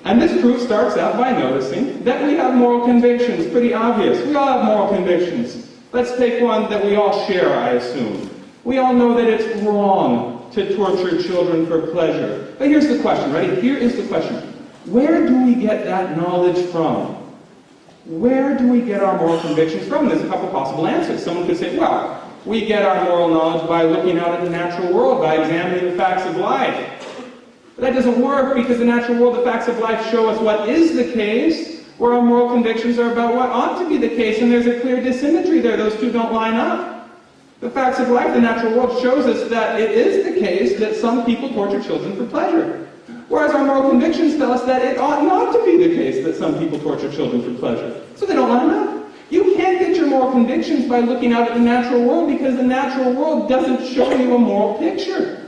And this proof starts out by noticing that we have moral convictions. Pretty obvious. We all have moral convictions. Let's take one that we all share, I assume. We all know that it's wrong to torture children for pleasure. But here's the question, right? Here is the question. Where do we get that knowledge from? Where do we get our moral convictions from? There's a couple possible answers. Someone could say, well, we get our moral knowledge by looking out at the natural world, by examining the facts of life. But that doesn't work, because the natural world, the facts of life show us what is the case, where our moral convictions are about what ought to be the case, and there's a clear dissymmetry there. Those two don't line up. The facts of life, the natural world, shows us that it is the case that some people torture children for pleasure. Whereas our moral convictions tell us that it ought not to be the case that some people torture children for pleasure. So they don't line up. You can't get your moral convictions by looking out at the natural world, because the natural world doesn't show you a moral picture.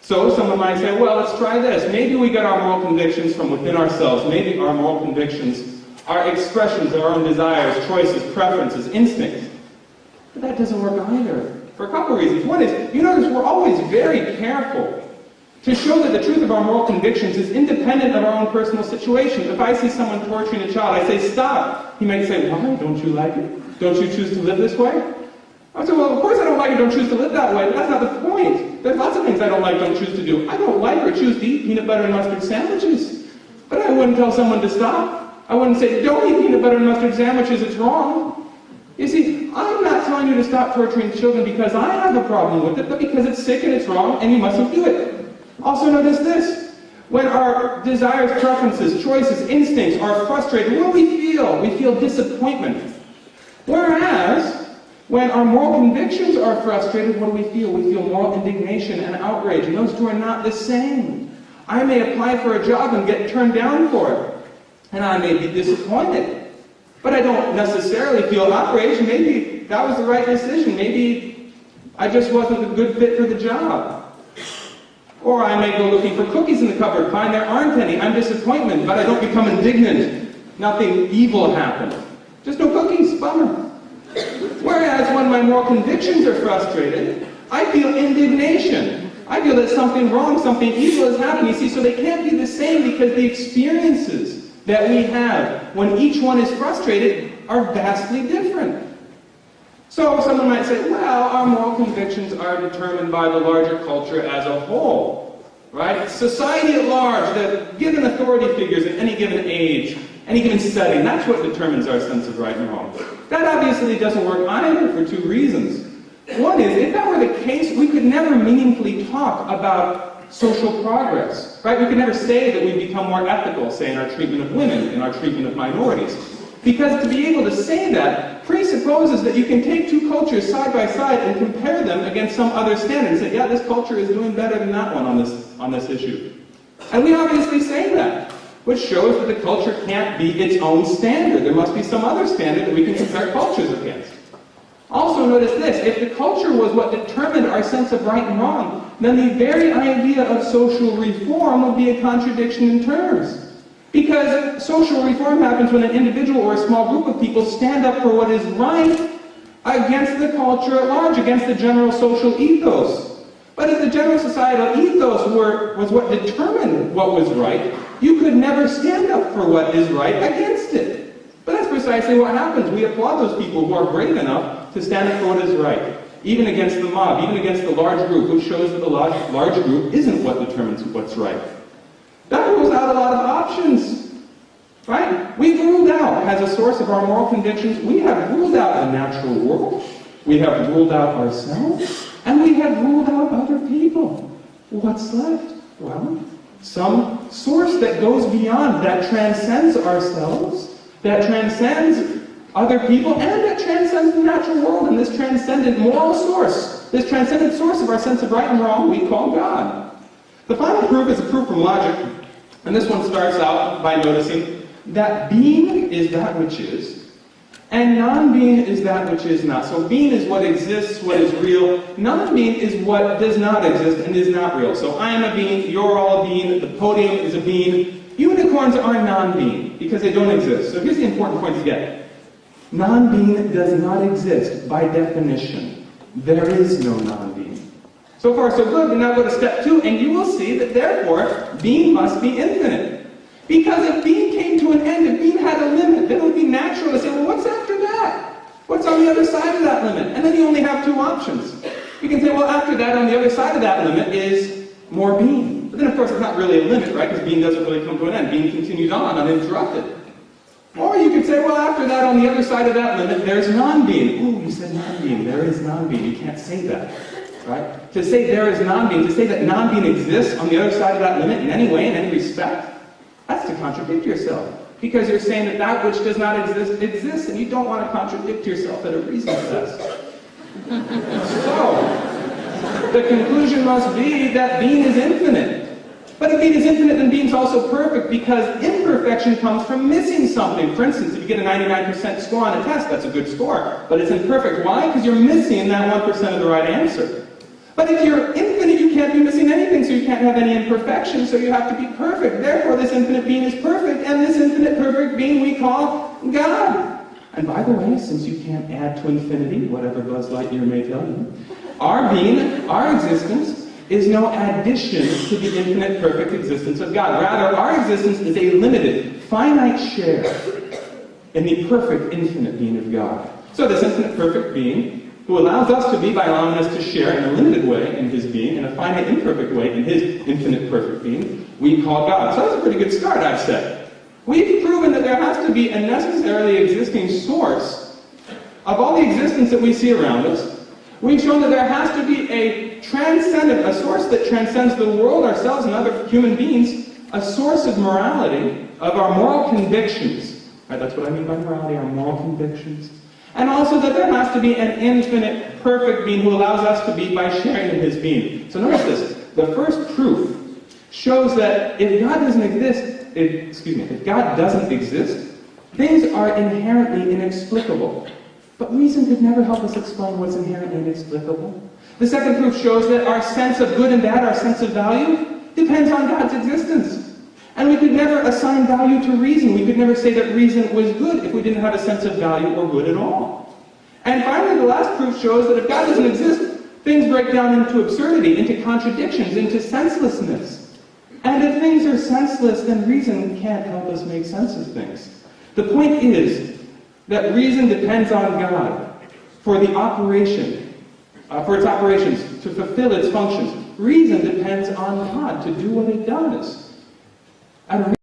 So someone might say, well, let's try this. Maybe we get our moral convictions from within ourselves. Maybe our moral convictions are expressions of our own desires, choices, preferences, instincts. But that doesn't work either, for a couple reasons. One is, you notice we're always very careful to show that the truth of our moral convictions is independent of our own personal situation. If I see someone torturing a child, I say, stop. He might say, why? Don't you like it? Don't you choose to live this way? I say, well, of course I don't like it, don't choose to live that way, but that's not the point. There's lots of things I don't like, don't choose to do. I don't like or choose to eat peanut butter and mustard sandwiches. But I wouldn't tell someone to stop. I wouldn't say, don't eat peanut butter and mustard sandwiches, it's wrong. You see, I'm not telling you to stop torturing children because I have a problem with it, but because it's sick and it's wrong and you mustn't do it. Also notice this. When our desires, preferences, choices, instincts are frustrated, what do we feel? We feel disappointment. Whereas, when our moral convictions are frustrated, what do we feel? We feel moral indignation and outrage, and those two are not the same. I may apply for a job and get turned down for it, and I may be disappointed. But I don't necessarily feel outraged. Maybe that was the right decision. Maybe I just wasn't a good fit for the job. Or I may go looking for cookies in the cupboard, find there aren't any. I'm disappointed, but I don't become indignant. Nothing evil happened. Just no cookies. Bummer. Whereas when my moral convictions are frustrated, I feel indignation. I feel that something wrong, something evil has happened. You see, so they can't be the same, because the experiences that we have when each one is frustrated are vastly different. So someone might say, well, our moral convictions are determined by the larger culture as a whole, right? Society at large, that given authority figures in any given age, any given setting, that's what determines our sense of right and wrong. That obviously doesn't work either, for two reasons. One is, if that were the case, we could never meaningfully talk about social progress, right? We could never say that we've become more ethical, say, in our treatment of women, in our treatment of minorities. Because to be able to say that presupposes that you can take two cultures side by side and compare them against some other standard and say, yeah, this culture is doing better than that one on this issue. And we obviously say that, which shows that the culture can't be its own standard. There must be some other standard that we can compare cultures against. Also notice this, if the culture was what determined our sense of right and wrong, then the very idea of social reform would be a contradiction in terms. Because social reform happens when an individual or a small group of people stand up for what is right against the culture at large, against the general social ethos. But if the general societal ethos was what determined what was right, you could never stand up for what is right against it. But that's precisely what happens. We applaud those people who are brave enough to stand up for what is right, even against the mob, even against the large group, which shows that the large group isn't what determines what's right. That rules out a lot of options, right? We've ruled out, as a source of our moral convictions, we have ruled out the natural world, we have ruled out ourselves, and we have ruled out other people. What's left? Well, some source that goes beyond, that transcends ourselves, that transcends other people, and that transcends the natural world. And this transcendent moral source, this transcendent source of our sense of right and wrong, we call God. The final proof is a proof from logic, and this one starts out by noticing that being is that which is, and non-being is that which is not. So being is what exists, what is real. Non-being is what does not exist and is not real. So I am a being, you're all a being, the podium is a being. Unicorns are non-being because they don't exist. So here's the important point to get. Non-being does not exist by definition. There is no non-being. So far so good, but now go to step 2, and you will see that therefore, being must be infinite. Because if being came to an end, if being had a limit, then it would be natural to say, well, what's after that? What's on the other side of that limit? And then you only have two options. You can say, well, after that, on the other side of that limit is more being. But then, of course, it's not really a limit, right? Because being doesn't really come to an end. Being continues on uninterrupted. Or you could say, well, after that, on the other side of that limit, there's non-being. Ooh, you said non-being. There is non-being. You can't say that, right? To say there is non-being, to say that non-being exists on the other side of that limit in any way, in any respect, that's to contradict yourself. Because you're saying that that which does not exist, exists, and you don't want to contradict yourself at a reason test. So, the conclusion must be that being is infinite. But if being is infinite, then being is also perfect, because imperfection comes from missing something. For instance, if you get a 99% score on a test, that's a good score. But it's imperfect. Why? Because you're missing that 1% of the right answer. But if you're infinite, you can't be missing anything, so you can't have any imperfection, so you have to be perfect. Therefore, this infinite being is perfect, and this infinite perfect being we call God. And by the way, since you can't add to infinity, whatever Buzz Lightyear may tell you, our being, our existence, is no addition to the infinite perfect existence of God. Rather, our existence is a limited, finite share in the perfect infinite being of God. So this infinite perfect being, who allows us to be by allowing us to share in a limited way in his being, in a finite imperfect way in his infinite perfect being, we call God. So that's a pretty good start, I've said. We've proven that there has to be a necessarily existing source of all the existence that we see around us. We've shown that there has to be a transcendent, a source that transcends the world, ourselves, and other human beings, a source of morality, of our moral convictions. Right, that's what I mean by morality, our moral convictions. And also that there has to be an infinite, perfect being who allows us to be by sharing in his being. So notice this. The first proof shows that if God doesn't exist, if God doesn't exist, things are inherently inexplicable. But reason could never help us explain what's inherently inexplicable. The second proof shows that our sense of good and bad, our sense of value, depends on God's existence. And we could never assign value to reason. We could never say that reason was good if we didn't have a sense of value or good at all. And finally, the last proof shows that if God doesn't exist, things break down into absurdity, into contradictions, into senselessness. And if things are senseless, then reason can't help us make sense of things. The point is that reason depends on God for the operation, for its operations, to fulfill its functions. Reason depends on God to do what it does. And